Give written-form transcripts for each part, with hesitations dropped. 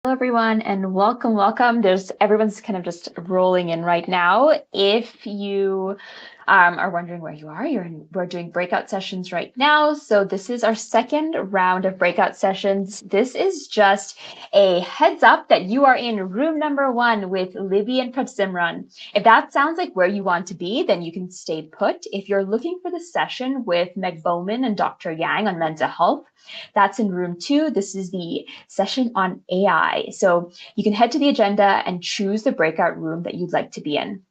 Hello, everyone, and welcome. Everyone's kind of just rolling in right now. If you are wondering where you are, we're doing breakout sessions right now. So this is our second round of breakout sessions. This is just a heads up that you are in room number 1 with Libby and Simran. If that sounds like where you want to be, then you can stay put. If you're looking for the session with Meg Bowman and Dr. Yang on mental health, that's in room 2. This is the session on AI. So you can head to the agenda and choose the breakout room that you'd like to be in.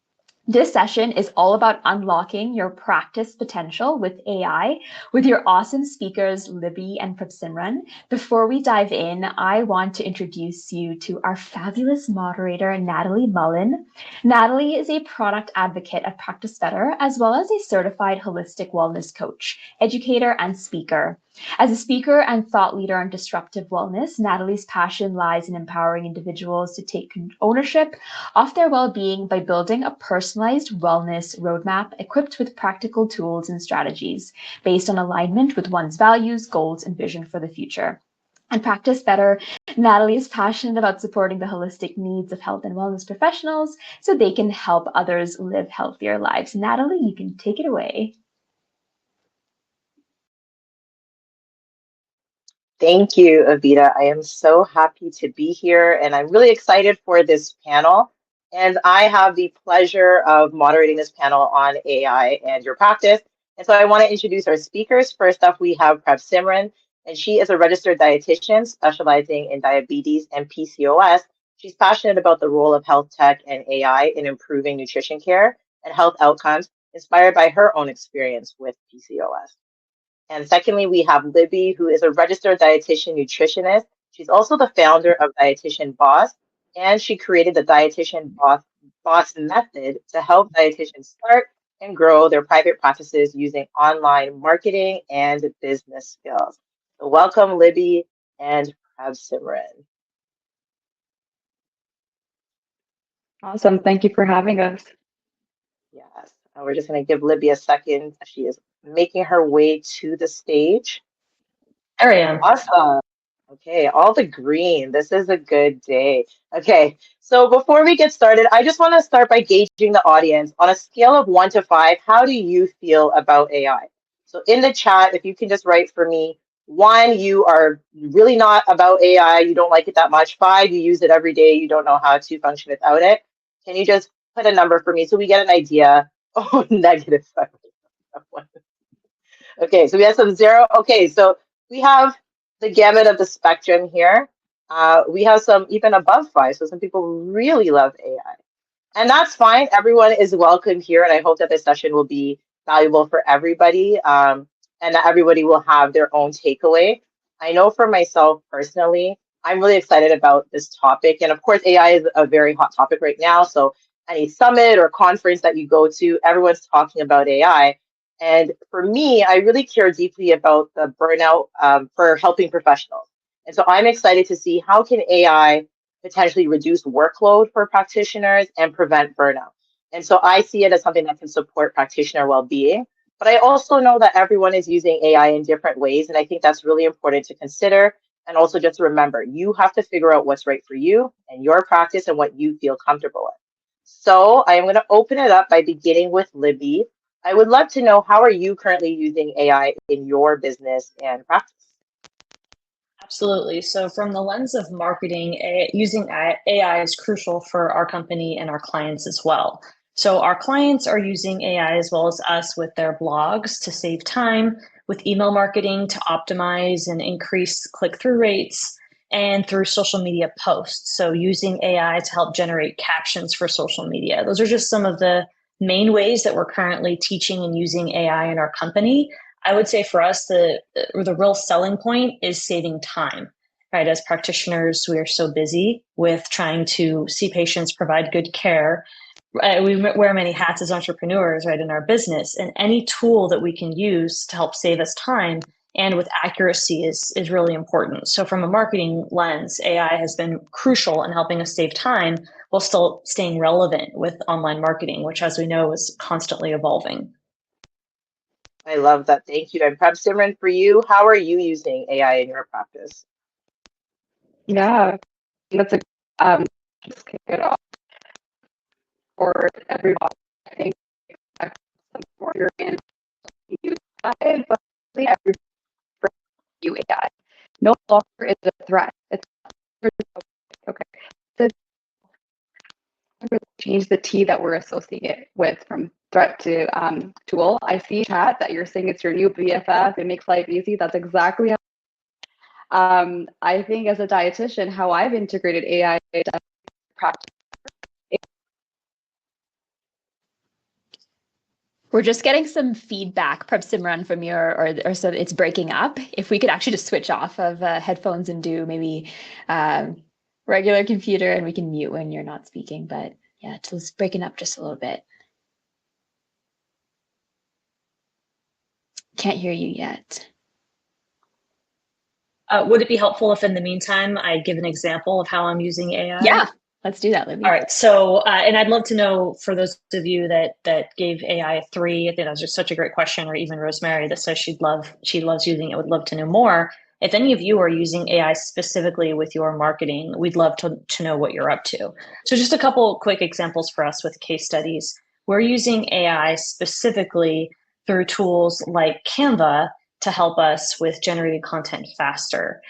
This session is all about unlocking your practice potential with AI with your awesome speakers, Libby and Simran. Before we dive in, I want to introduce you to our fabulous moderator, Natalie Mullen. Natalie is a product advocate at Practice Better, as well as a certified holistic wellness coach, educator, and speaker. As a speaker and thought leader on disruptive wellness, Natalie's passion lies in empowering individuals to take ownership of their well-being by building a personalized wellness roadmap equipped with practical tools and strategies based on alignment with one's values, goals, and vision for the future. And Practice Better, Natalie is passionate about supporting the holistic needs of health and wellness professionals so they can help others live healthier lives. Natalie, you can take it away. Thank you, Avita. I am so happy to be here and I'm really excited for this panel. And I have the pleasure of moderating this panel on AI and your practice. And so I want to introduce our speakers. First up, we have Prab Simran, and she is a registered dietitian specializing in diabetes and PCOS. She's passionate about the role of health tech and AI in improving nutrition care and health outcomes, inspired by her own experience with PCOS. And secondly, we have Libby, who is a registered dietitian nutritionist. She's also the founder of Dietitian Boss, and she created the Boss method to help dietitians start and grow their private practices using online marketing and business skills. So welcome, Libby and Prab Simran. Awesome. Thank you for having us. Yes, we're just going to give Libby a second. She is making her way to the stage. There I am. Awesome. Okay, all the green. This is a good day. Okay, so before we get started, I just want to start by gauging the audience. On a scale of 1 to 5, how do you feel about AI? So in the chat, if you can just write for me, 1, you are really not about AI, you don't like it that much. 5, you use it every day, you don't know how to function without it. Can you just put a number for me so we get an idea? Oh, -5. Okay, so we have some 0. Okay, so we have the gamut of the spectrum here. We have some even above 5, so some people really love AI. And that's fine. Everyone is welcome here, and I hope that this session will be valuable for everybody, and that everybody will have their own takeaway. I know for myself personally, I'm really excited about this topic. And of course, AI is a very hot topic right now. So any summit or conference that you go to, everyone's talking about AI. And for me, I really care deeply about the burnout for helping professionals. And so I'm excited to see how can AI potentially reduce workload for practitioners and prevent burnout. And so I see it as something that can support practitioner well-being. But I also know that everyone is using AI in different ways. And I think that's really important to consider. And also just remember, you have to figure out what's right for you and your practice and what you feel comfortable with. So I am going to open it up by beginning with Libby. I would love to know, how are you currently using AI in your business and practice? Absolutely. So, from the lens of marketing, using AI is crucial for our company and our clients as well. So, our clients are using AI as well as us with their blogs to save time, with email marketing to optimize and increase click through rates, and through social media posts. So, using AI to help generate captions for social media. Those are just some of the main ways that we're currently teaching and using AI in our company. I would say for us, the real selling point is saving time, right? As practitioners, we are so busy with trying to see patients, provide good care. We wear many hats as entrepreneurs, right, in our business, and any tool that we can use to help save us time and with accuracy is really important. So from a marketing lens, AI has been crucial in helping us save time while still staying relevant with online marketing, which, as we know, is constantly evolving. I love that. Thank you. And perhaps Simran, for you, how are you using AI in your practice? Yeah. that's a just kick it off for everyone. I think some more you're in use AI, but really every you AI. No longer is a threat. It's okay. So change the T that we're associating it with from threat to tool. I see chat that you're saying it's your new BFF. It makes life easy. That's exactly how I think as a dietitian, how I've integrated AI into practice. We're just getting some feedback, perhaps Simran, from your, or so it's breaking up. If we could actually just switch off of headphones and do maybe regular computer, and we can mute when you're not speaking. But yeah, it's breaking up just a little bit. Can't hear you yet. Would it be helpful if in the meantime, I give an example of how I'm using AI? Yeah, let's do that, Libby. All right. So, and I'd love to know for those of you that gave AI a 3, I think that was just such a great question, or even Rosemary that says she loves using it, would love to know more. If any of you are using AI specifically with your marketing, we'd love to know what you're up to. So just a couple quick examples for us with case studies. We're using AI specifically through tools like Canva to help us with generating content faster.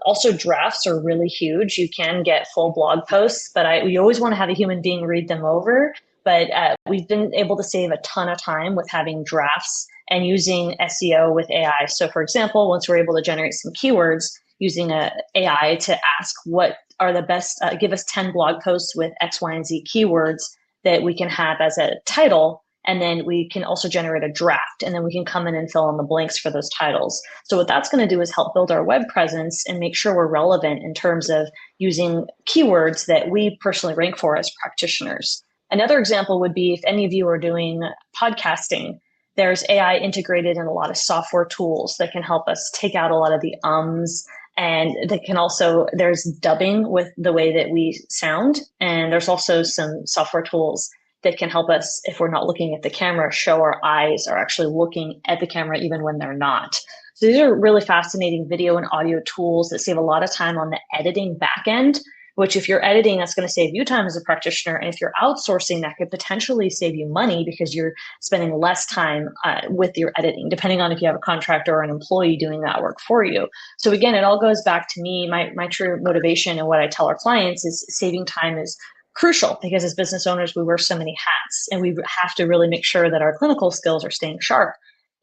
Also, drafts are really huge. You can get full blog posts, but we always want to have a human being read them over. But we've been able to save a ton of time with having drafts and using SEO with AI. So for example, once we're able to generate some keywords using AI to ask what are the best, give us 10 blog posts with X, Y, and Z keywords that we can have as a title. And then we can also generate a draft, and then we can come in and fill in the blanks for those titles. So what that's going to do is help build our web presence and make sure we're relevant in terms of using keywords that we personally rank for as practitioners. Another example would be if any of you are doing podcasting, there's AI integrated in a lot of software tools that can help us take out a lot of the ums, and that can also, there's dubbing with the way that we sound, and there's also some software tools that can help us, if we're not looking at the camera, show our eyes are actually looking at the camera even when they're not. So these are really fascinating video and audio tools that save a lot of time on the editing back end, which if you're editing, that's going to save you time as a practitioner. And if you're outsourcing, that could potentially save you money because you're spending less time with your editing, depending on if you have a contractor or an employee doing that work for you. So again, it all goes back to me, my true motivation, and what I tell our clients is saving time is crucial, because as business owners, we wear so many hats, and we have to really make sure that our clinical skills are staying sharp.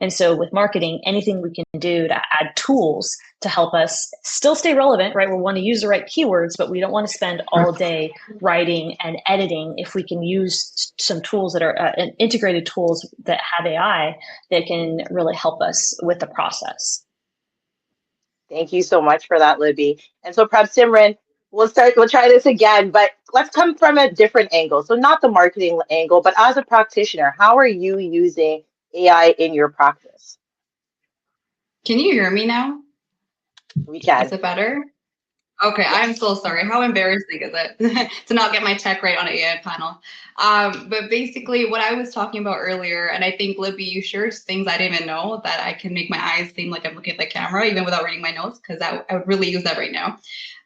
And so with marketing, anything we can do to add tools to help us still stay relevant, right? We want to use the right keywords, but we don't want to spend all day writing and editing. If we can use some tools that are integrated tools that have AI that can really help us with the process. Thank you so much for that, Libby. And so perhaps Simran, we'll try this again, but let's come from a different angle. So not the marketing angle, but as a practitioner, how are you using AI in your practice? Can you hear me now? We can. Is it better? Okay, I'm so sorry. How embarrassing is it to not get my tech right on an AI panel? But basically what I was talking about earlier, and I think Libby, you shared things I didn't even know, that I can make my eyes seem like I'm looking at the camera even without reading my notes, because I would really use that right now.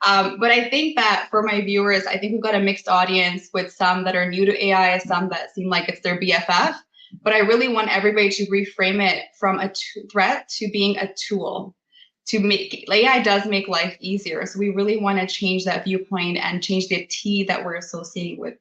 But I think that for my viewers, I think we've got a mixed audience with some that are new to AI, some that seem like it's their BFF. But I really want everybody to reframe it from a threat to being a tool. To make AI does make life easier. So we really want to change that viewpoint and change the T that we're associating with.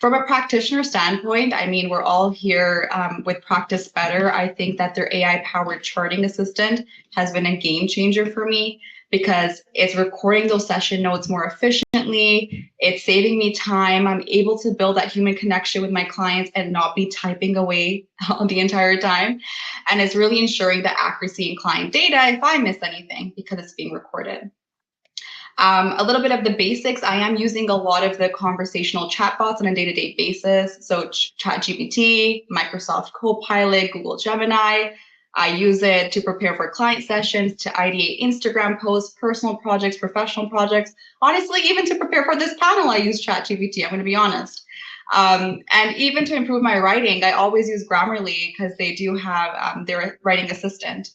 From a practitioner standpoint, I mean, we're all here with Practice Better. I think that their AI-powered charting assistant has been a game changer for me, because it's recording those session notes more efficiently. It's saving me time. I'm able to build that human connection with my clients and not be typing away the entire time. And it's really ensuring the accuracy in client data if I miss anything, because it's being recorded. A little bit of the basics. I am using a lot of the conversational chatbots on a day-to-day basis. So ChatGPT, Microsoft Copilot, Google Gemini. I use it to prepare for client sessions, to ideate Instagram posts, personal projects, professional projects. Honestly, even to prepare for this panel, I use ChatGPT, I'm going to be honest. And even to improve my writing, I always use Grammarly, because they do have their writing assistant.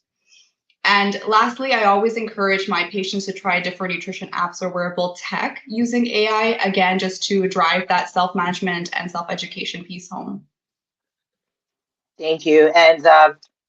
And lastly, I always encourage my patients to try different nutrition apps or wearable tech using AI, again, just to drive that self-management and self-education piece home. Thank you. And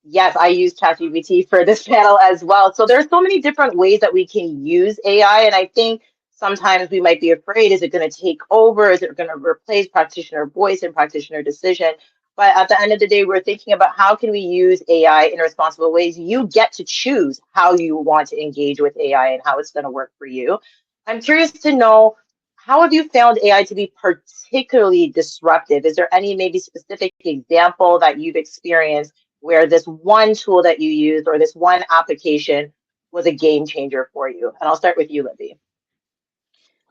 yes, I use ChatGPT for this panel as well. So there's so many different ways that we can use AI. And I think sometimes we might be afraid, is it going to take over? Is it going to replace practitioner voice and practitioner decision? But at the end of the day, we're thinking about how can we use AI in responsible ways. You get to choose how you want to engage with AI and how it's going to work for you. I'm curious to know, how have you found AI to be particularly disruptive? Is there any maybe specific example that you've experienced where this one tool that you used or this one application was a game changer for you? And I'll start with you, Libby.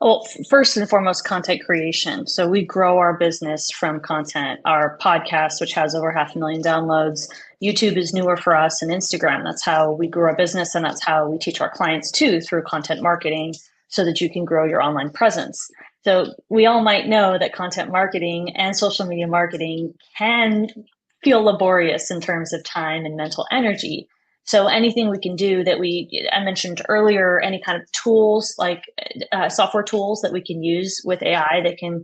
Well, first and foremost, content creation. So we grow our business from content. Our podcast, which has over 500,000 downloads, YouTube is newer for us, and Instagram. That's how we grew our business, and that's how we teach our clients too, through content marketing, so that you can grow your online presence. So we all might know that content marketing and social media marketing can feel laborious in terms of time and mental energy. So anything we can do that I mentioned earlier, any kind of tools like software tools that we can use with AI that can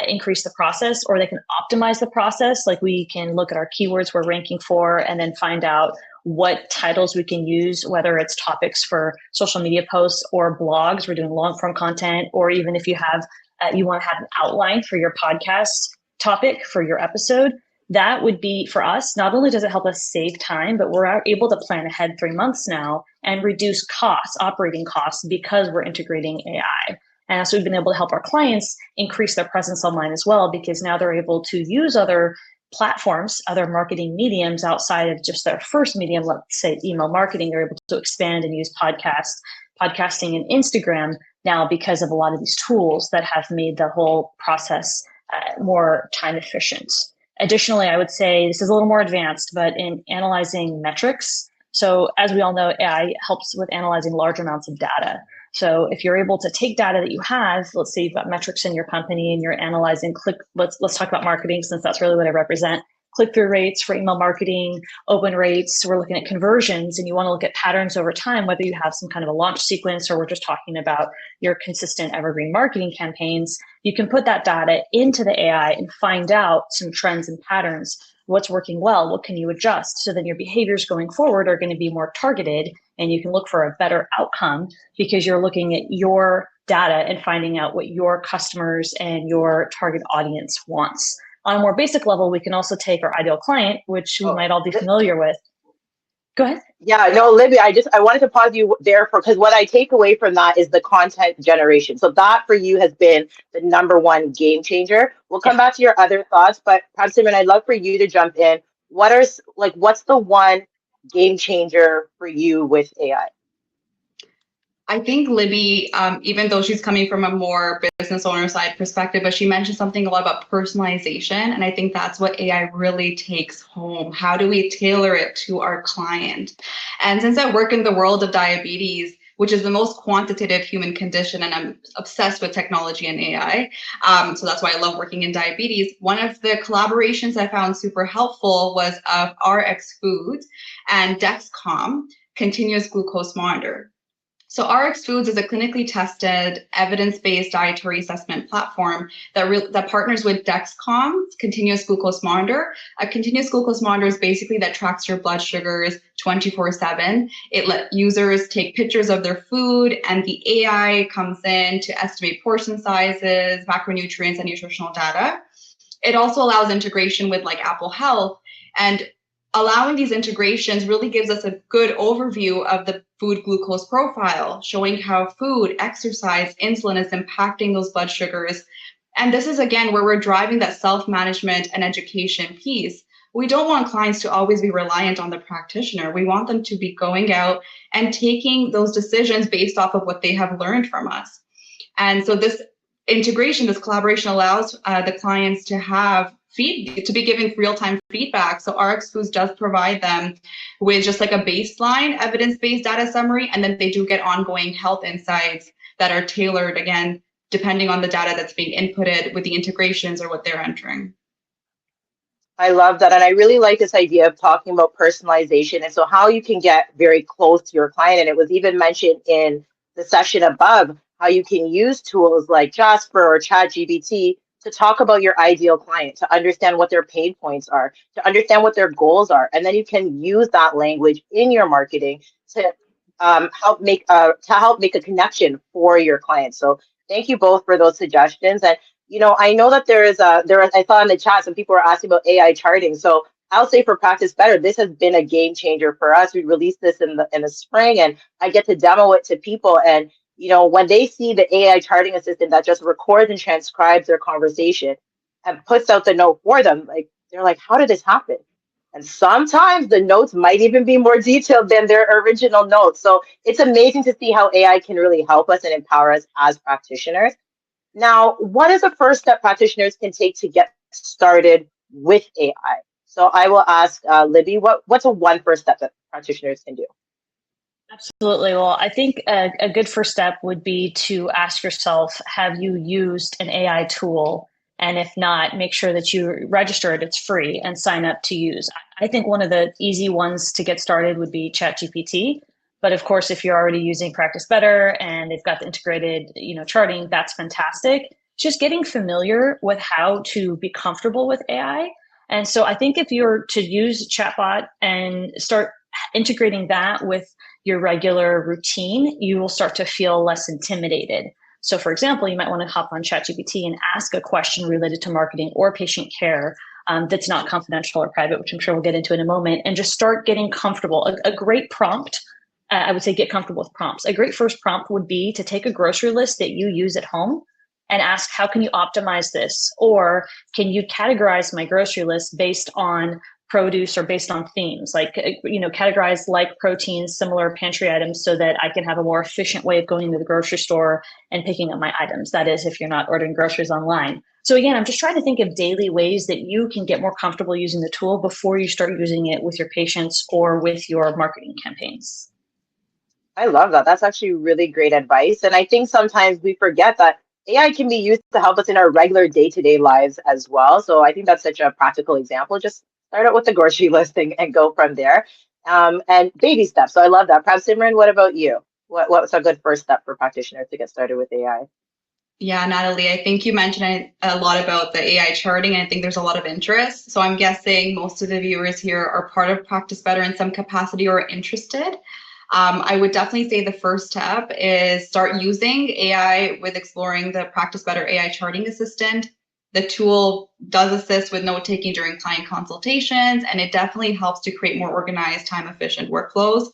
increase the process, or they can optimize the process. Like we can look at our keywords we're ranking for and then find out what titles we can use, whether it's topics for social media posts or blogs. We're doing long form content, or even if you have, you want to have an outline for your podcast topic for your episode. That would be, for us, not only does it help us save time, but we're able to plan ahead 3 months now and reduce costs, operating costs, because we're integrating AI. And so we've been able to help our clients increase their presence online as well, because now they're able to use other platforms, other marketing mediums outside of just their first medium, let's say email marketing. They're able to expand and use podcasting and Instagram now because of a lot of these tools that have made the whole process more time efficient. Additionally, I would say this is a little more advanced, but in analyzing metrics. So as we all know, AI helps with analyzing large amounts of data. So if you're able to take data that you have, let's say you've got metrics in your company and you're analyzing let's talk about marketing, since that's really what I represent. Click-through rates for email marketing, open rates. We're looking at conversions, and you want to look at patterns over time, whether you have some kind of a launch sequence or we're just talking about your consistent evergreen marketing campaigns. You can put that data into the AI and find out some trends and patterns. What's working well? What can you adjust? So then your behaviors going forward are going to be more targeted, and you can look for a better outcome because you're looking at your data and finding out what your customers and your target audience wants. On a more basic level, we can also take our ideal client, which we might all be familiar with. Go ahead. Yeah, no, Libby, I wanted to pause you there because what I take away from that is the content generation. So that for you has been the number one game changer. We'll come back to your other thoughts, but Simon, I'd love for you to jump in. What's the one game changer for you with AI? I think Libby, even though she's coming from a more business owner side perspective, but she mentioned something a lot about personalization. And I think that's what AI really takes home. How do we tailor it to our client? And since I work in the world of diabetes, which is the most quantitative human condition, and I'm obsessed with technology and AI. So that's why I love working in diabetes. One of the collaborations I found super helpful was of RX Foods and Dexcom, continuous glucose monitor. So RX Foods is a clinically tested, evidence-based dietary assessment platform that partners with Dexcom's continuous glucose monitor. A continuous glucose monitor is basically that tracks your blood sugars 24/7. It lets users take pictures of their food, and the AI comes in to estimate portion sizes, macronutrients, and nutritional data. It also allows integration with like Apple Health, and allowing these integrations really gives us a good overview of the food glucose profile, showing how food, exercise, insulin is impacting those blood sugars. And this is, again, where we're driving that self-management and education piece. We don't want clients to always be reliant on the practitioner. We want them to be going out and taking those decisions based off of what they have learned from us. And so this integration, this collaboration allows the clients to be giving real-time feedback. So RX Foods does provide them with just like a baseline evidence-based data summary, and then they do get ongoing health insights that are tailored, again, depending on the data that's being inputted with the integrations or what they're entering. I love that. And I really like this idea of talking about personalization. And so, how you can get very close to your client. And it was even mentioned in the session above how you can use tools like Jasper or ChatGPT to talk about your ideal client, to understand what their pain points are, to understand what their goals are. And then you can use that language in your marketing to help make a connection for your clients. So, thank you both for those suggestions. And I know that I saw in the chat some people were asking about AI charting. So I'll say for Practice Better, this has been a game changer for us. We released this in the spring, and I get to demo it to people. And when they see the AI charting assistant that just records and transcribes their conversation and puts out the note for them, like they're like, how did this happen? And sometimes the notes might even be more detailed than their original notes. So it's amazing to see how AI can really help us and empower us as practitioners. Now, what is the first step practitioners can take to get started with AI? So I will ask Libby, what's a one first step that practitioners can do? Absolutely. Well, I think a good first step would be to ask yourself, have you used an AI tool? And if not, make sure that you register it, it's free, and sign up to use. I think one of the easy ones to get started would be ChatGPT. But of course, if you're already using Practice Better and they've got the integrated, charting, that's fantastic. Just getting familiar with how to be comfortable with AI. And so I think if you're to use chatbot and start integrating that with your regular routine, you will start to feel less intimidated. So for example, you might want to hop on ChatGPT and ask a question related to marketing or patient care that's not confidential or private, which I'm sure we'll get into in a moment, and just start getting comfortable. A great prompt, I would say get comfortable with prompts. A great first prompt would be to take a grocery list that you use at home and ask, how can you optimize this? Or can you categorize my grocery list based on produce or based on themes, like, categorize like proteins, similar pantry items, so that I can have a more efficient way of going to the grocery store and picking up my items. That is, if you're not ordering groceries online. So again, I'm just trying to think of daily ways that you can get more comfortable using the tool before you start using it with your patients or with your marketing campaigns. I love that. That's actually really great advice. And I think sometimes we forget that AI can be used to help us in our regular day-to-day lives as well. So I think that's such a practical example. Just start out with the grocery listing and go from there. And baby steps. So I love that. Perhaps Simran, what about you? What's a good first step for practitioners to get started with AI? Yeah, Natalie, I think you mentioned a lot about the AI charting, and I think there's a lot of interest. So I'm guessing most of the viewers here are part of Practice Better in some capacity or interested. I would definitely say the first step is start using AI with exploring the Practice Better AI charting assistant. The tool does assist with note taking during client consultations, and it definitely helps to create more organized, time efficient workflows.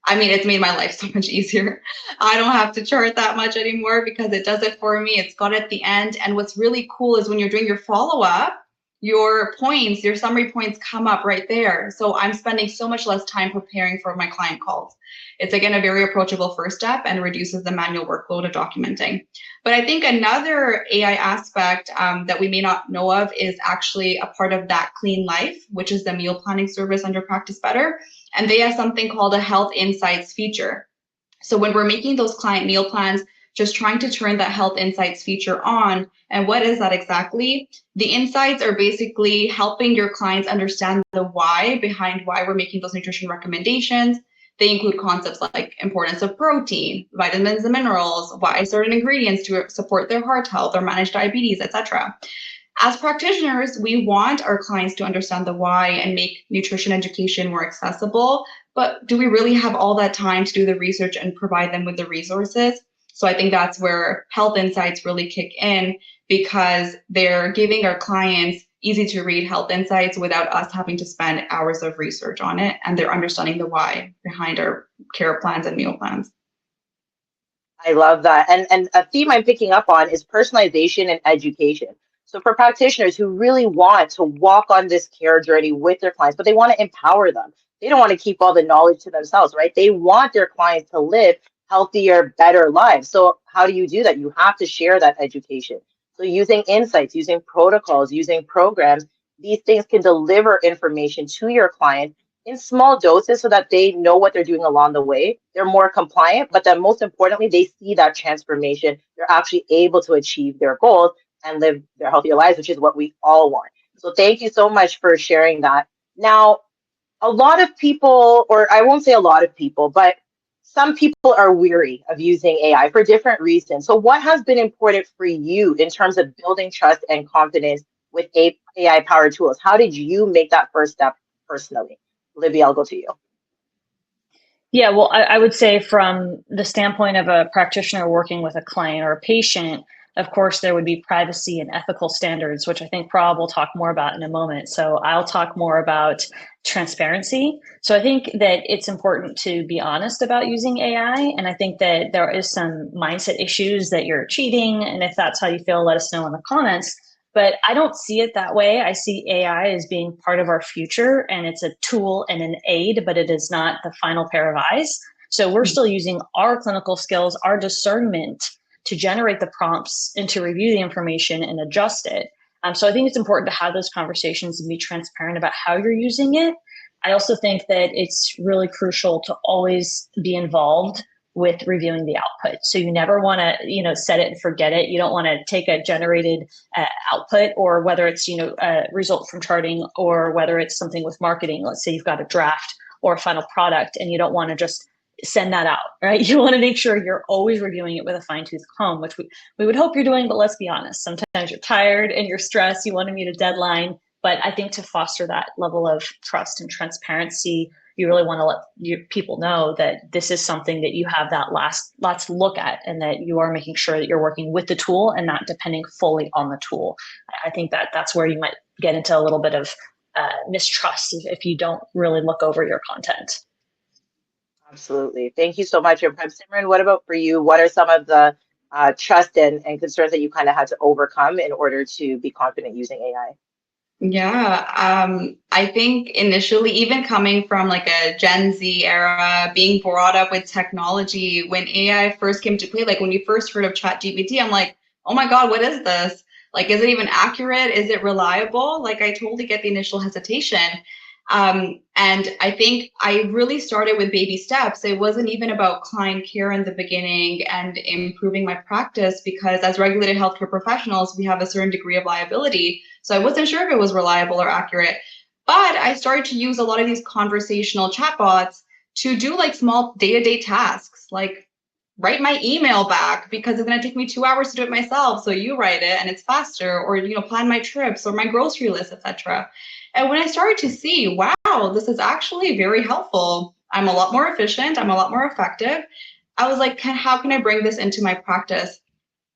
I mean, it's made my life so much easier. I don't have to chart that much anymore because it does it for me. It's got it at the end. And what's really cool is when you're doing your follow-up, your points, your summary points come up right there. So I'm spending so much less time preparing for my client calls. It's again a very approachable first step and reduces the manual workload of documenting. But I think another AI aspect that we may not know of is actually a part of that Clean Life, which is the meal planning service under Practice Better. And they have something called a Health Insights feature. So when we're making those client meal plans, just trying to turn that Health Insights feature on. And what is that exactly? The insights are basically helping your clients understand the why behind why we're making those nutrition recommendations. They include concepts like importance of protein, vitamins and minerals, why certain ingredients to support their heart health or manage diabetes, etc. As practitioners, we want our clients to understand the why and make nutrition education more accessible, but do we really have all that time to do the research and provide them with the resources? So I think that's where Health Insights really kick in, because they're giving our clients easy to read health insights without us having to spend hours of research on it, and they're understanding the why behind our care plans and meal plans. I love that. And a theme I'm picking up on is personalization and education. So for practitioners who really want to walk on this care journey with their clients, but they want to empower them. They don't want to keep all the knowledge to themselves, right? They want their clients to live healthier, better lives. So how do you do that? You have to share that education. So using insights, using protocols, using programs, these things can deliver information to your clients in small doses so that they know what they're doing along the way. They're more compliant, but then most importantly, they see that transformation. They're actually able to achieve their goals and live their healthier lives, which is what we all want. So thank you so much for sharing that. Now, a lot of people, or I won't say a lot of people, but some people are weary of using AI for different reasons. So what has been important for you in terms of building trust and confidence with AI powered tools? How did you make that first step personally? Libby, I'll go to you. Yeah, well, I would say from the standpoint of a practitioner working with a client or a patient, of course, there would be privacy and ethical standards, which I think Prab will talk more about in a moment. So I'll talk more about transparency. So I think that it's important to be honest about using AI. And I think that there is some mindset issues that you're cheating. And if that's how you feel, let us know in the comments. But I don't see it that way. I see AI as being part of our future, and it's a tool and an aid, but it is not the final pair of eyes. So we're still using our clinical skills, our discernment to generate the prompts and to review the information and adjust it. So I think it's important to have those conversations and be transparent about how you're using it. I also think that it's really crucial to always be involved with reviewing the output. So you never want to, set it and forget it. You don't want to take a generated output, or whether it's, a result from charting, or whether it's something with marketing. Let's say you've got a draft or a final product and you don't want to just send that out, right? You want to make sure you're always reviewing it with a fine-tooth comb, which we would hope you're doing, but let's be honest. Sometimes you're tired and you're stressed, you want to meet a deadline. But I think to foster that level of trust and transparency, you really want to let your people know that this is something that you have that last look at, and that you are making sure that you're working with the tool and not depending fully on the tool. I think that that's where you might get into a little bit of mistrust if you don't really look over your content. Absolutely. Thank you so much. And Simran, what about for you? What are some of the trust and concerns that you kind of had to overcome in order to be confident using AI? Yeah, I think initially, even coming from like a Gen Z era, being brought up with technology, when AI first came to play, like when you first heard of ChatGPT, I'm like, oh my God, what is this? Like, is it even accurate? Is it reliable? Like, I totally get the initial hesitation. And I think I really started with baby steps. It wasn't even about client care in the beginning and improving my practice, because as regulated healthcare professionals, we have a certain degree of liability. So I wasn't sure if it was reliable or accurate. But I started to use a lot of these conversational chatbots to do like small day-to-day tasks, like write my email back, because it's going to take me 2 hours to do it myself. So you write it and it's faster, or, plan my trips or my grocery list, etc. And when I started to see, wow, this is actually very helpful, I'm a lot more efficient, I'm a lot more effective, I was like, how can I bring this into my practice?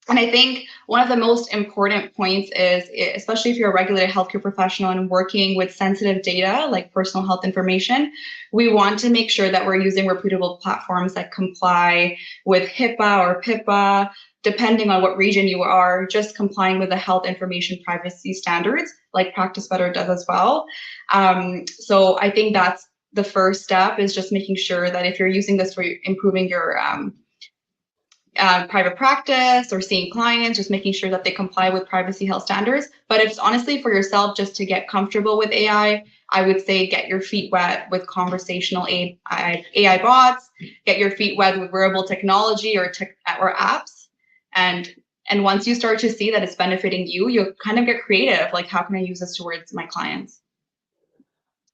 And I think one of the most important points is, especially if you're a regulated healthcare professional and working with sensitive data like personal health information, we want to make sure that we're using reputable platforms that comply with HIPAA or PIPA, depending on what region you are, just complying with the health information privacy standards like Practice Better does as well. So I think that's the first step, is just making sure that if you're using this for improving your private practice or seeing clients, just making sure that they comply with privacy health standards. But if it's honestly for yourself, just to get comfortable with AI, I would say get your feet wet with conversational AI bots, get your feet wet with wearable technology or apps. And once you start to see that it's benefiting you, you'll kind of get creative. Like, how can I use this towards my clients?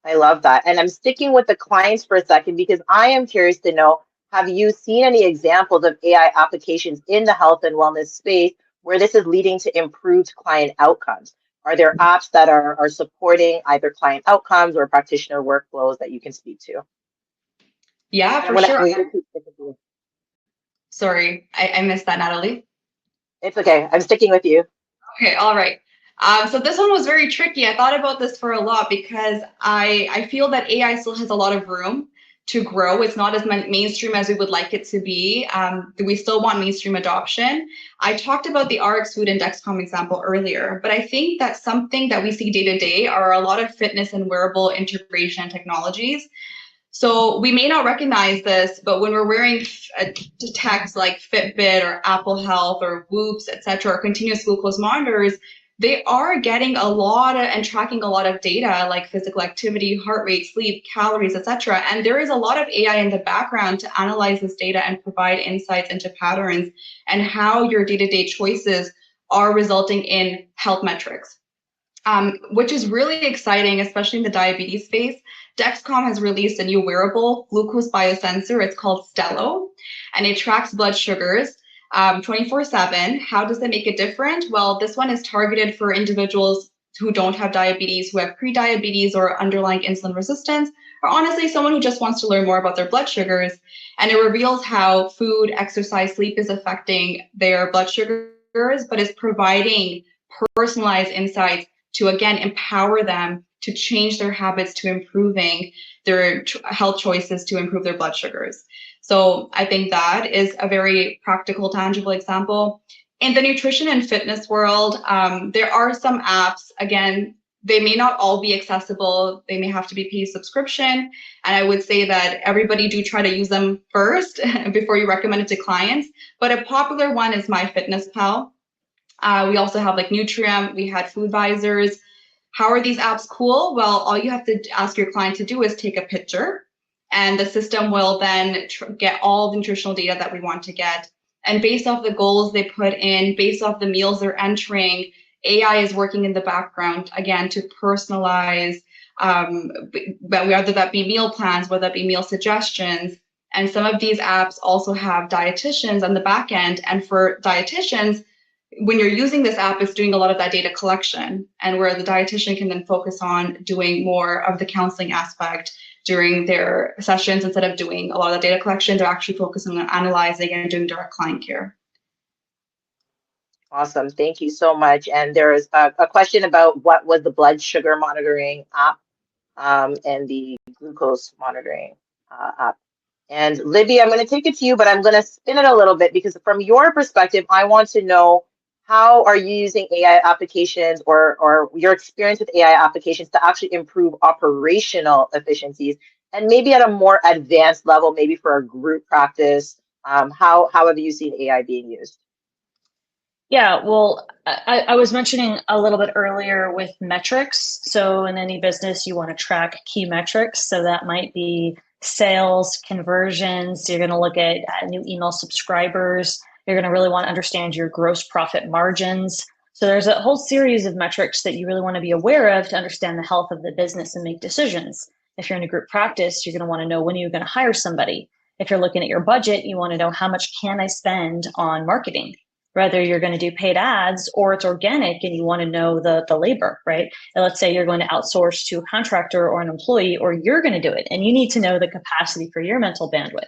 I love that. And I'm sticking with the clients for a second, because I am curious to know, have you seen any examples of AI applications in the health and wellness space where this is leading to improved client outcomes? Are there apps that are supporting either client outcomes or practitioner workflows that you can speak to? Yeah, for sure. Sorry, I missed that, Natalie. It's okay. I'm sticking with you. Okay, all right. So this one was very tricky. I thought about this for a lot, because I feel that AI still has a lot of room to grow. It's not as mainstream as we would like it to be. We still want mainstream adoption. I talked about the RxFood and Dexcom example earlier, but I think that something that we see day to day are a lot of fitness and wearable integration technologies. So we may not recognize this, but when we're wearing techs like Fitbit or Apple Health or Whoops, etc., or continuous glucose monitors, they are getting a lot and tracking a lot of data like physical activity, heart rate, sleep, calories, etc. And there is a lot of AI in the background to analyze this data and provide insights into patterns and how your day-to-day choices are resulting in health metrics. which is really exciting, especially in the diabetes space. Dexcom has released a new wearable glucose biosensor. It's called Stelo, and it tracks blood sugars 24/7. How does that make it different? Well, this one is targeted for individuals who don't have diabetes, who have pre-diabetes or underlying insulin resistance, or honestly, someone who just wants to learn more about their blood sugars. And it reveals how food, exercise, sleep is affecting their blood sugars, but is providing personalized insights to, again, empower them to change their habits to improving their health choices to improve their blood sugars. So I think that is a very practical, tangible example. In the nutrition and fitness world, there are some apps, again, they may not all be accessible. They may have to be paid subscription. And I would say that everybody do try to use them first before you recommend it to clients. But a popular one is MyFitnessPal. We also have like Nutrium, we had Foodvisors. How are these apps cool? Well, all you have to ask your client to do is take a picture, and the system will then get all the nutritional data that we want to get. And based off the goals they put in, based off the meals they're entering, AI is working in the background, again, to personalize, whether that be meal plans, whether that be meal suggestions. And some of these apps also have dietitians on the back end. And for dietitians, when you're using this app, it's doing a lot of that data collection, and where the dietitian can then focus on doing more of the counseling aspect during their sessions. Instead of doing a lot of the data collection, they're actually focusing on analyzing and doing direct client care. Awesome. Thank you so much. And there is a question about what was the blood sugar monitoring app and the glucose monitoring app. And Libby, I'm going to take it to you, but I'm going to spin it a little bit, because from your perspective, I want to know, how are you using AI applications or your experience with AI applications to actually improve operational efficiencies, and maybe at a more advanced level, maybe for a group practice? How have you seen AI being used? Yeah, well, I was mentioning a little bit earlier with metrics. So in any business, you want to track key metrics. So that might be sales, conversions. You're going to look at new email subscribers. You're going to really want to understand your gross profit margins. So there's a whole series of metrics that you really want to be aware of to understand the health of the business and make decisions. If you're in a group practice, you're going to want to know when you're going to hire somebody. If you're looking at your budget, you want to know, how much can I spend on marketing? Whether you're going to do paid ads or it's organic, and you want to know the labor, right? And let's say you're going to outsource to a contractor or an employee, or you're going to do it, and you need to know the capacity for your mental bandwidth.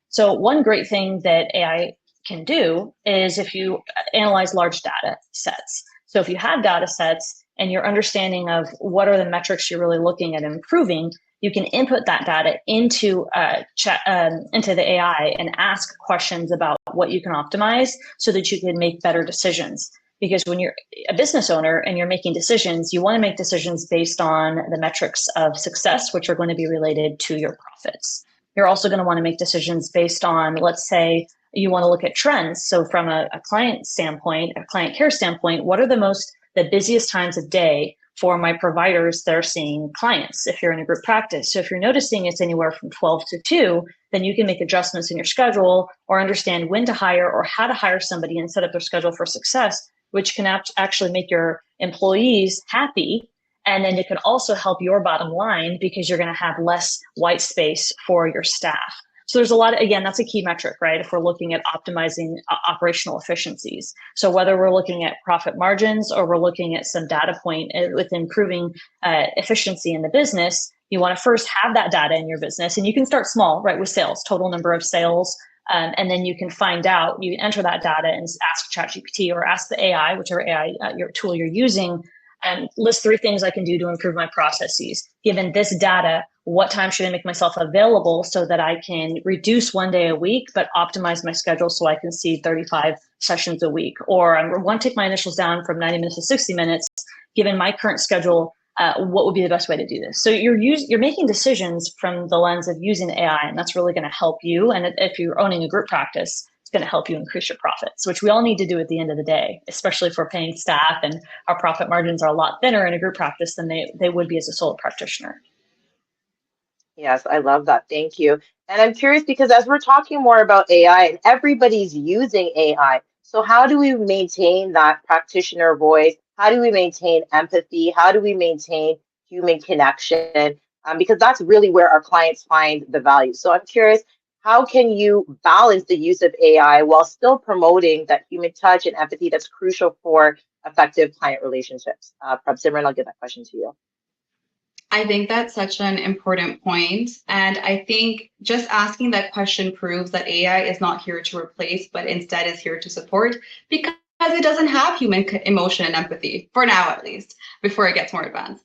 So one great thing that AI can do is if you analyze large data sets. So if you have data sets and your understanding of what are the metrics you're really looking at improving, you can input that data into the AI and ask questions about what you can optimize so that you can make better decisions. Because when you're a business owner and you're making decisions, you want to make decisions based on the metrics of success, which are going to be related to your profits. You're also going to want to make decisions based on, let's say, you want to look at trends. So from a client standpoint, a client care standpoint, what are the busiest times of day for my providers that are seeing clients if you're in a group practice? So if you're noticing it's anywhere from 12 to 2, then you can make adjustments in your schedule or understand when to hire or how to hire somebody and set up their schedule for success, which can actually make your employees happy. And then it can also help your bottom line because you're going to have less white space for your staff. So there's a lot, again, that's a key metric, right? If we're looking at optimizing operational efficiencies. So whether we're looking at profit margins or we're looking at some data point with improving efficiency in the business, you want to first have that data in your business. And you can start small, right, with sales, total number of sales. And then you can find out, you enter that data and ask ChatGPT or ask the AI, whichever AI your tool you're using, and list 3 things I can do to improve my processes. Given this data, what time should I make myself available so that I can reduce 1 day a week, but optimize my schedule so I can see 35 sessions a week? Or I want to take my initials down from 90 minutes to 60 minutes. Given my current schedule, what would be the best way to do this? So you're making decisions from the lens of using AI, and that's really going to help you. And if you're owning a group practice, it's going to help you increase your profits, which we all need to do at the end of the day, especially if we're paying staff and our profit margins are a lot thinner in a group practice than they would be as a solo practitioner. Yes, I love that. Thank you. And I'm curious, because as we're talking more about AI and everybody's using AI, so how do we maintain that practitioner voice How do we maintain empathy? How do we maintain human connection? Because that's really where our clients find the value. So I'm curious, how can you balance the use of AI while still promoting that human touch and empathy that's crucial for effective client relationships? Simran, I'll give that question to you. I think that's such an important point. And I think just asking that question proves that AI is not here to replace, but instead is here to support, because it doesn't have human emotion and empathy, for now at least, before it gets more advanced.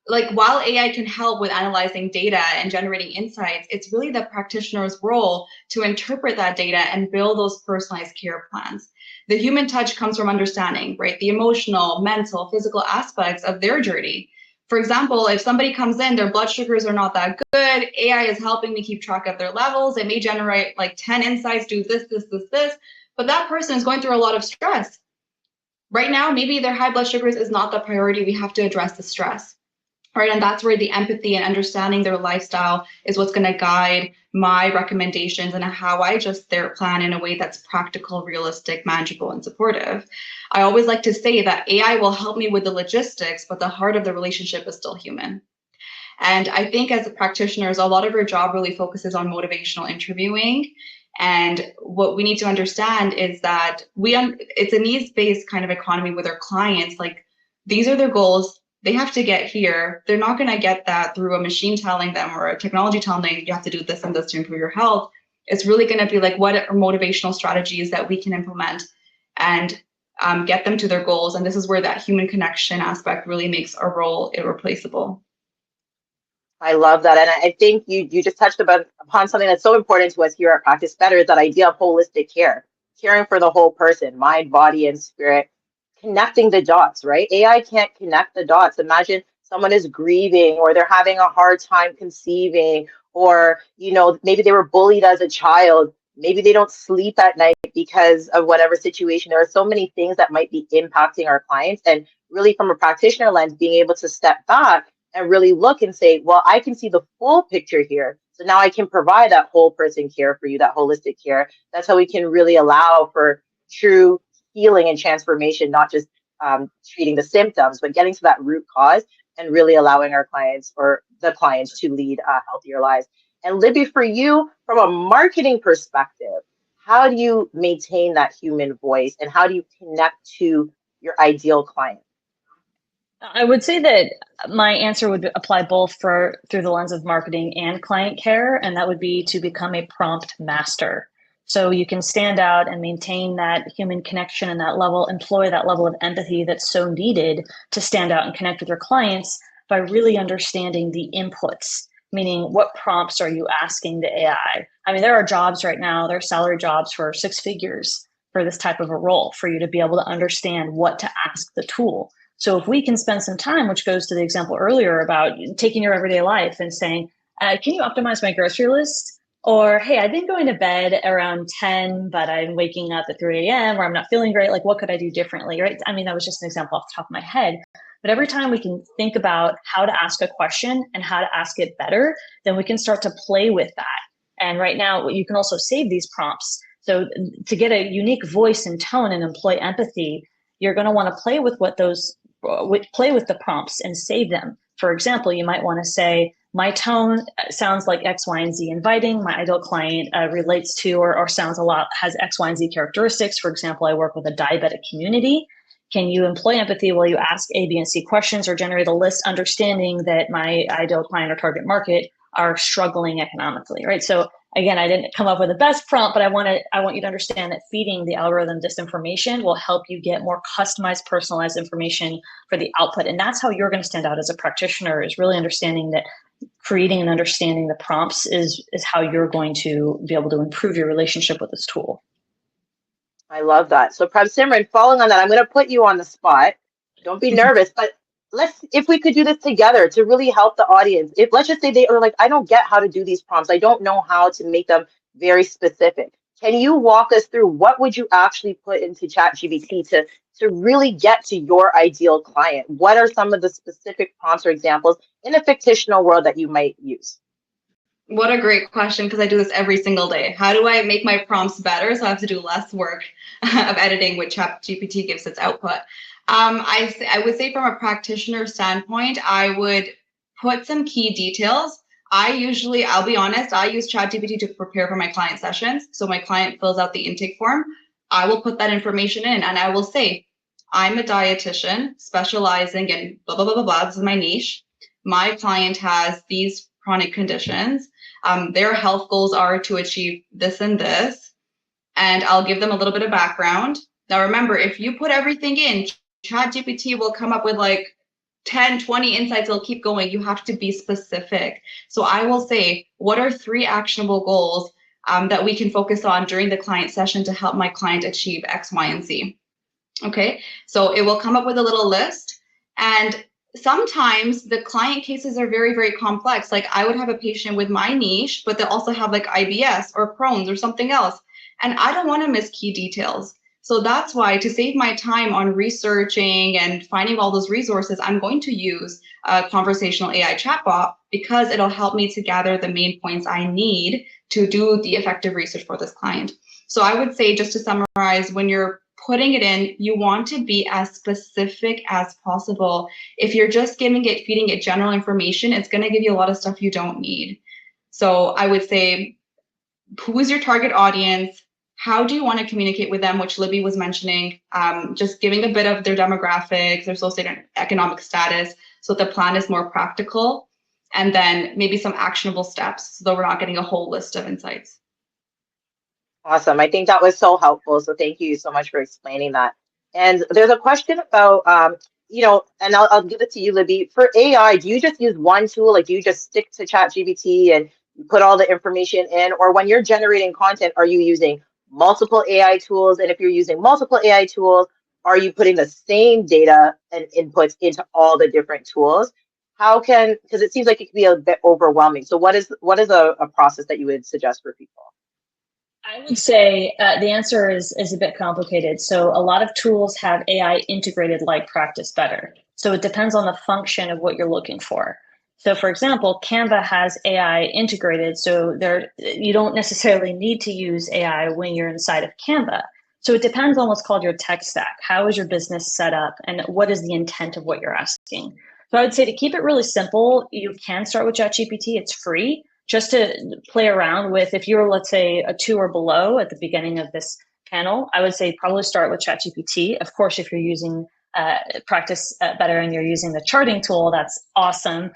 Like while AI can help with analyzing data and generating insights, it's really the practitioner's role to interpret that data and build those personalized care plans. The human touch comes from understanding, right? The emotional, mental, physical aspects of their journey. For example, if somebody comes in, their blood sugars are not that good, AI is helping me keep track of their levels. It may generate like 10 insights, do this, but that person is going through a lot of stress. Right now, maybe their high blood sugars is not the priority. We have to address the stress, right? And that's where the empathy and understanding their lifestyle is what's going to guide my recommendations and how I adjust their plan in a way that's practical, realistic, manageable, and supportive. I always like to say that AI will help me with the logistics, but the heart of the relationship is still human. And I think as practitioners, a lot of our job really focuses on motivational interviewing. And what we need to understand is that it's a needs-based kind of economy with our clients. Like, these are their goals. They have to get here. They're not going to get that through a machine telling them or a technology telling them you have to do this and this to improve your health. It's really going to be like, what are motivational strategies that we can implement and get them to their goals. And this is where that human connection aspect really makes our role irreplaceable. I love that. And I think you just touched upon something that's so important to us here at Practice Better, is that idea of holistic care, caring for the whole person, mind, body, and spirit, connecting the dots, right? AI can't connect the dots. Imagine someone is grieving, or they're having a hard time conceiving, or, maybe they were bullied as a child. Maybe they don't sleep at night because of whatever situation. There are so many things that might be impacting our clients. And really, from a practitioner lens, being able to step back and really look and say, well, I can see the full picture here. So now I can provide that whole person care for you, that holistic care. That's how we can really allow for true healing and transformation, not just treating the symptoms, but getting to that root cause and really allowing our clients or the clients to lead healthier lives. And Libby, for you, from a marketing perspective, how do you maintain that human voice and how do you connect to your ideal client? I would say that my answer would apply both through the lens of marketing and client care, and that would be to become a prompt master. So you can stand out and maintain that human connection and employ that level of empathy that's so needed to stand out and connect with your clients by really understanding the inputs, meaning what prompts are you asking the AI? I mean, there are jobs right now, there are salary jobs for 6 figures for this type of a role, for you to be able to understand what to ask the tool. So if we can spend some time, which goes to the example earlier about taking your everyday life and saying, can you optimize my grocery list? Or, hey, I've been going to bed around 10, but I'm waking up at 3 a.m. or I'm not feeling great. Like, what could I do differently, right? I mean, that was just an example off the top of my head. But every time we can think about how to ask a question and how to ask it better, then we can start to play with that. And right now, you can also save these prompts. So to get a unique voice and tone and employ empathy, you're going to want to play with play with the prompts and save them. For example, you might want to say, my tone sounds like X, Y, and Z inviting. My ideal client relates to or sounds a lot, has X, Y, and Z characteristics. For example, I work with a diabetic community. Can you employ empathy while you ask A, B, and C questions or generate a list understanding that my ideal client or target market are struggling economically, right? So again, I didn't come up with the best prompt, but I want you to understand that feeding the algorithm this information will help you get more customized, personalized information for the output. And that's how you're going to stand out as a practitioner, is really understanding that creating and understanding the prompts is how you're going to be able to improve your relationship with this tool. I love that. So Simran, following on that, I'm going to put you on the spot. Don't be nervous, but if we could do this together to really help the audience. If let's just say they are like, I don't get how to do these prompts. I don't know how to make them very specific. Can you walk us through what would you actually put into ChatGPT to really get to your ideal client? What are some of the specific prompts or examples in a fictional world that you might use? What a great question, because I do this every single day. How do I make my prompts better so I have to do less work of editing, which ChatGPT gives its output? I would say from a practitioner standpoint, I would put some key details. I'll be honest, I use ChatGPT to prepare for my client sessions. So my client fills out the intake form. I will put that information in and I will say, I'm a dietitian specializing in blah, blah, blah, blah, blah. This is my niche. My client has these chronic conditions. Their health goals are to achieve this and this. And I'll give them a little bit of background. Now, remember, if you put everything in, ChatGPT will come up with like 10, 20 insights. It'll keep going. You have to be specific. So I will say, what are 3 actionable goals that we can focus on during the client session to help my client achieve X, Y, and Z? Okay, so it will come up with a little list. And sometimes the client cases are very, very complex. Like I would have a patient with my niche, but they also have like IBS or Crohn's or something else. And I don't want to miss key details. So that's why, to save my time on researching and finding all those resources, I'm going to use a conversational AI chatbot because it'll help me to gather the main points I need to do the effective research for this client. So I would say, just to summarize, when you're putting it in, you want to be as specific as possible. If you're just feeding it general information, it's going to give you a lot of stuff you don't need. So I would say, who is your target audience? How do you want to communicate with them, which Libby was mentioning, just giving a bit of their demographics, their socioeconomic status, so the plan is more practical, and then maybe some actionable steps so that we're not getting a whole list of insights. Awesome. I think that was so helpful. So thank you so much for explaining that. And there's a question about, and I'll give it to you, Libby. For AI, do you just use one tool? Like, do you just stick to ChatGPT and put all the information in? Or when you're generating content, are you using multiple AI tools? And if you're using multiple AI tools, are you putting the same data and inputs into all the different tools? Because it seems like it could be a bit overwhelming. So what is a process that you would suggest for people? I would say the answer is a bit complicated. So a lot of tools have AI integrated like Practice Better. So it depends on the function of what you're looking for. So for example, Canva has AI integrated. So you don't necessarily need to use AI when you're inside of Canva. So it depends on what's called your tech stack. How is your business set up and what is the intent of what you're asking? So I would say, to keep it really simple, you can start with ChatGPT. It's free. Just to play around with, if you're, let's say, a 2 or below at the beginning of this panel, I would say probably start with ChatGPT. Of course, if you're using Practice Better and you're using the charting tool, that's awesome.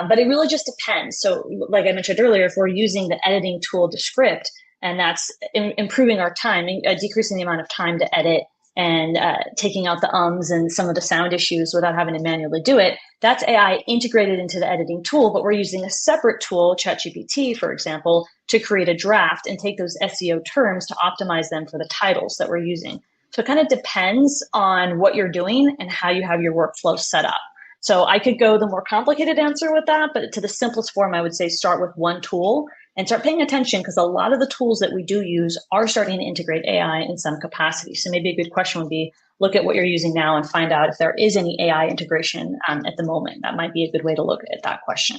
But it really just depends. So like I mentioned earlier, if we're using the editing tool Descript, and that's improving our time, decreasing the amount of time to edit and taking out the ums and some of the sound issues without having to manually do it, that's AI integrated into the editing tool, but we're using a separate tool, ChatGPT, for example, to create a draft and take those SEO terms to optimize them for the titles that we're using. So it kind of depends on what you're doing and how you have your workflow set up. So I could go the more complicated answer with that, but to the simplest form, I would say start with one tool and start paying attention, because a lot of the tools that we do use are starting to integrate AI in some capacity. So maybe a good question would be, look at what you're using now and find out if there is any AI integration at the moment. That might be a good way to look at that question.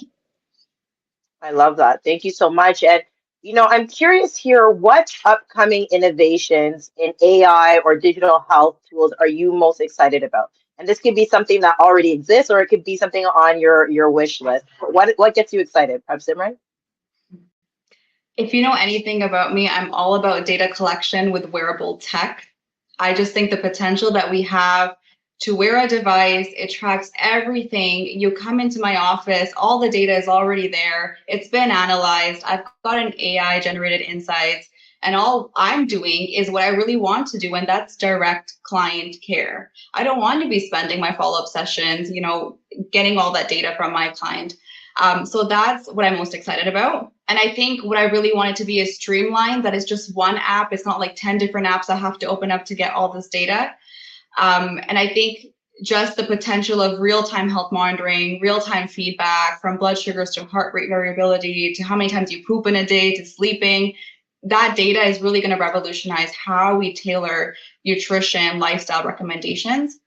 I love that. Thank you so much. And, I'm curious here, what upcoming innovations in AI or digital health tools are you most excited about? And this could be something that already exists, or it could be something on your wish list. What gets you excited, Simran? If you know anything about me, I'm all about data collection with wearable tech. I just think the potential that we have to wear a device, it tracks everything. You come into my office, all the data is already there. It's been analyzed. I've got an AI generated insights, and all I'm doing is what I really want to do, and that's direct client care. I don't want to be spending my follow-up sessions, getting all that data from my client. So that's what I'm most excited about. And I think what I really want it to be is streamlined, that it's just one app. It's not like 10 different apps I have to open up to get all this data. And I think just the potential of real-time health monitoring, real-time feedback, from blood sugars to heart rate variability to how many times you poop in a day to sleeping, that data is really going to revolutionize how we tailor nutrition, lifestyle recommendations.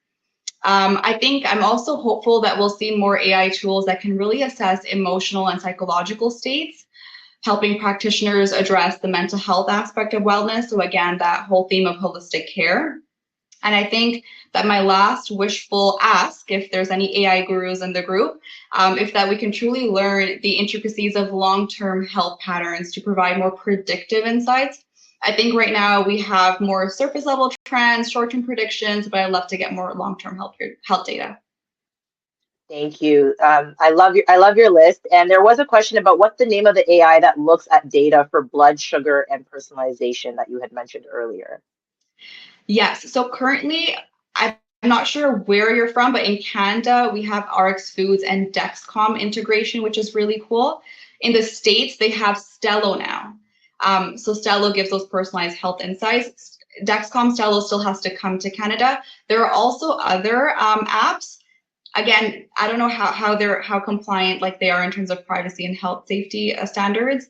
I think I'm also hopeful that we'll see more AI tools that can really assess emotional and psychological states, helping practitioners address the mental health aspect of wellness. So again, that whole theme of holistic care. And I think that my last wishful ask, if there's any AI gurus in the group, if that we can truly learn the intricacies of long-term health patterns to provide more predictive insights. I think right now we have more surface level trends, short-term predictions, but I'd love to get more long-term health data. Thank you. I love your list. And there was a question about what's the name of the AI that looks at data for blood sugar and personalization that you had mentioned earlier. Yes. So currently, I'm not sure where you're from, but in Canada, we have RX Foods and Dexcom integration, which is really cool. In the States, they have Stelo now. So Stelo gives those personalized health insights. Dexcom Stelo still has to come to Canada. There are also other apps. Again, I don't know how compliant like they are in terms of privacy and health safety standards.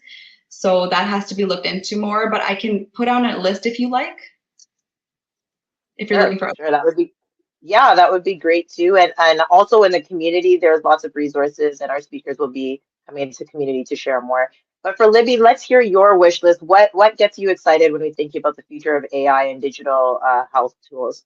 So that has to be looked into more, but I can put on a list if you like. If you're looking for Sure, that would be, yeah, that would be great too. And also in the community, there's lots of resources, and our speakers will be coming into the community to share more. But for Libby, let's hear your wish list. What gets you excited when we think about the future of AI and digital health tools?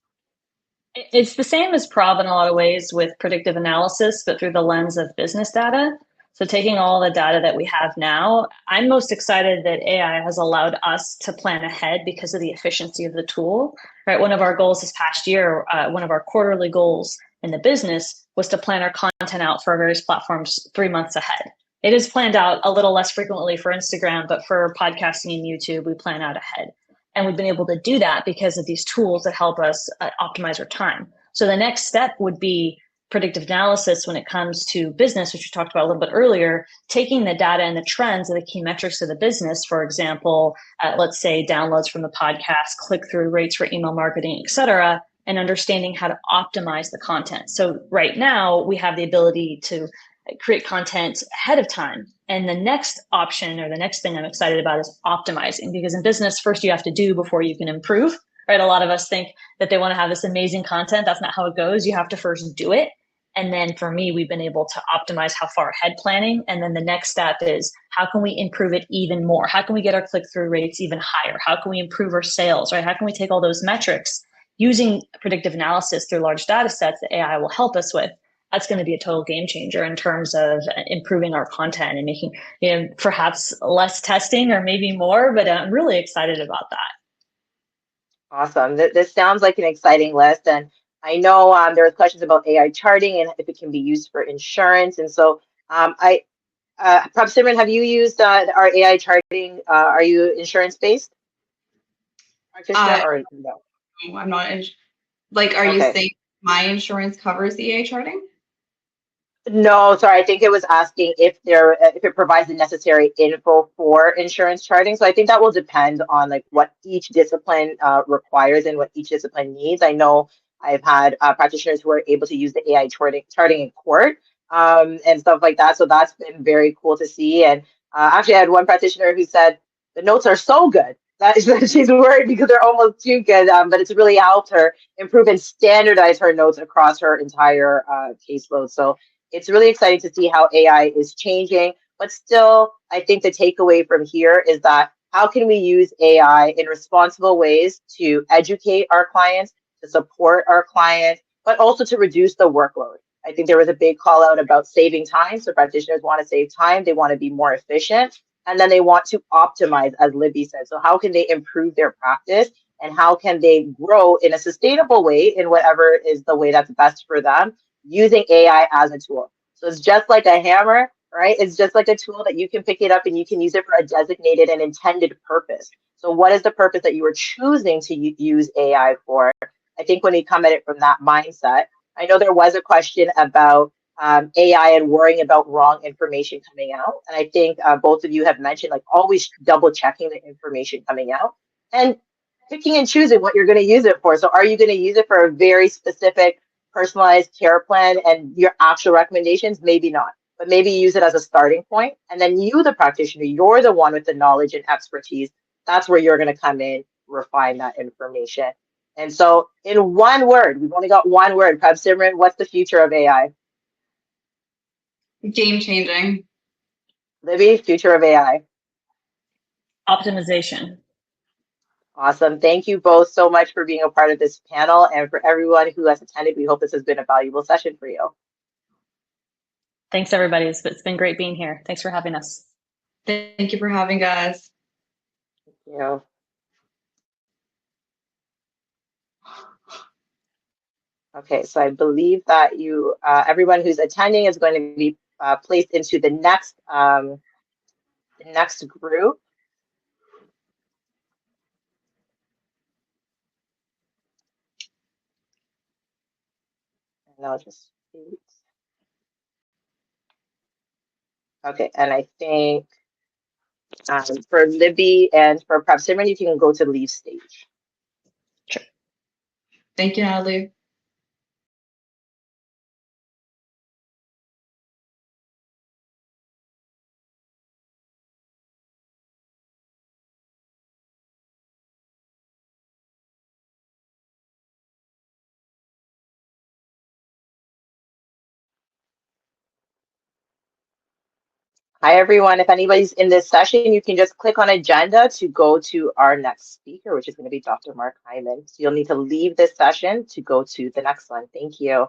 It's the same as Prov in a lot of ways with predictive analysis, but through the lens of business data. So taking all the data that we have now, I'm most excited that AI has allowed us to plan ahead because of the efficiency of the tool. Right, one of our goals this past year, one of our quarterly goals in the business was to plan our content out for our various platforms 3 months ahead. It is planned out a little less frequently for Instagram, but for podcasting and YouTube, we plan out ahead. And we've been able to do that because of these tools that help us optimize our time. So the next step would be predictive analysis when it comes to business, which we talked about a little bit earlier, taking the data and the trends of the key metrics of the business, for example, let's say downloads from the podcast, click-through rates for email marketing, et cetera, and understanding how to optimize the content. So right now we have the ability to create content ahead of time. And the next option or the next thing I'm excited about is optimizing, because in business, first you have to do before you can improve, right? A lot of us think that they want to have this amazing content. That's not how it goes. You have to first do it. And then for me, we've been able to optimize how far ahead planning. And then the next step is how can we improve it even more? How can we get our click-through rates even higher? How can we improve our sales, right? How can we take all those metrics using predictive analysis through large data sets that AI will help us with? That's going to be a total game changer in terms of improving our content and making, perhaps less testing or maybe more, but I'm really excited about that. Awesome. This sounds like an exciting list. And I know there were questions about AI charting and if it can be used for insurance. And so perhaps Simran, have you used our AI charting? Are you insurance-based practitioner or no? I'm not. Are you saying my insurance covers the AI charting? No, sorry. I think it was asking if it provides the necessary info for insurance charting. So I think that will depend on like what each discipline requires and what each discipline needs. I know I've had practitioners who are able to use the AI charting in court and stuff like that. So that's been very cool to see. And actually, I had one practitioner who said the notes are so good that she's worried because they're almost too good. But it's really helped her improve and standardize her notes across her entire caseload. So it's really exciting to see how AI is changing, but still, I think the takeaway from here is that how can we use AI in responsible ways to educate our clients, to support our clients, but also to reduce the workload. I think there was a big call out about saving time. So practitioners want to save time, they want to be more efficient, and then they want to optimize, as Libby said. So how can they improve their practice and how can they grow in a sustainable way in whatever is the way that's best for them, using AI as a tool. So it's just like a hammer, right? It's just like a tool that you can pick it up and you can use it for a designated and intended purpose. So what is the purpose that you are choosing to use AI for? I think when we come at it from that mindset, I know there was a question about AI and worrying about wrong information coming out. And I think both of you have mentioned like always double checking the information coming out and picking and choosing what you're going to use it for. So are you going to use it for a very specific personalized care plan and your actual recommendations? Maybe not, but maybe use it as a starting point. And then you, the practitioner, you're the one with the knowledge and expertise. That's where you're going to come in, refine that information. And so in one word, we've only got one word. Perhaps Simran, what's the future of AI? Game changing. Libby, future of AI? Optimization. Awesome. Thank you both so much for being a part of this panel, and for everyone who has attended, we hope this has been a valuable session for you. Thanks, everybody. It's been great being here. Thanks for having us. Thank you for having us. Thank you. Okay, so I believe that you, everyone who's attending is going to be placed into the next group. And I'll just wait. Okay, and I think for Libby and for Prep Simran, you can go to leave stage. Thank you, Natalie. Hi, everyone. If anybody's in this session, you can just click on agenda to go to our next speaker, which is going to be Dr. Mark Hyman. So you'll need to leave this session to go to the next one. Thank you.